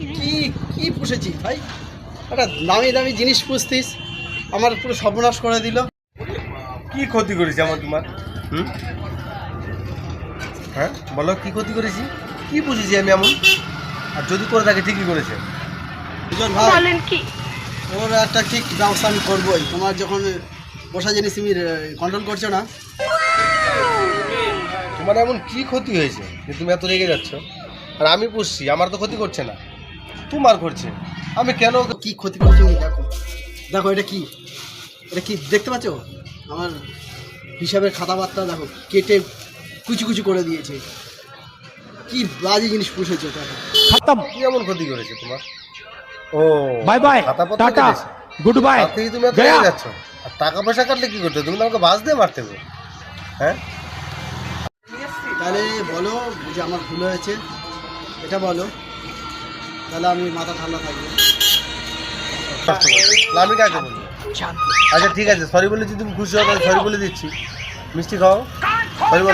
কি কি পুষেছিস ভাই? একটা দামি দামি জিনিস পুষতিস, আমার পুরো সর্বনাশ করে দিল। কি ক্ষতি করেছি আমার তোমার? হ্যাঁ বলো, কি ক্ষতি করেছি? কি বুঝেছি আমি এমন? আর যদি করে থাকে ঠিকই করেছে। দুজন ভাই বলেন কি, ওর একটা ঠিক ব্যবস্থা আমি করবোই। তোমার যখন পোষা জিনিস তুমি কন্ট্রোল করছো না। তোমার এমন কি ক্ষতি হয়েছে যে তুমি এত রেগে যাচ্ছ? আর আমি পুষছি, আমার তো ক্ষতি করছে না, তোমার করছে। আমি কেন? কি ক্ষতি করছো দেখো, দেখো এটা কি, এটা কি দেখতে পাচ্ছ? আমার হিসাবের খাতাবার্তা দেখো কেটে কুচি কুচি করে দিয়েছে। কি বাজে জিনিস পুষেছো দেখো। खत्म। কি এমন ক্ষতি করেছে তোমার? ও bye bye tata goodbye থেকে তুমি এত রেগে যাচ্ছ। আর টাকা পয়সা কাটলে কি করতে? তুমি তো আমাকে বাস দিয়ে মারতে গো। হ্যাঁ তাহলে বলো যে আমার ভুল হয়েছে, এটা বলো, তাহলে আমি মাথা ঠান্ডা থাকবো। আমি কাকে বলবো? আচ্ছা ঠিক আছে, সরি বলে যদি তুমি খুশি হও তাহলে সরি বলে দিচ্ছি। মিষ্টি খাও, সরি বল।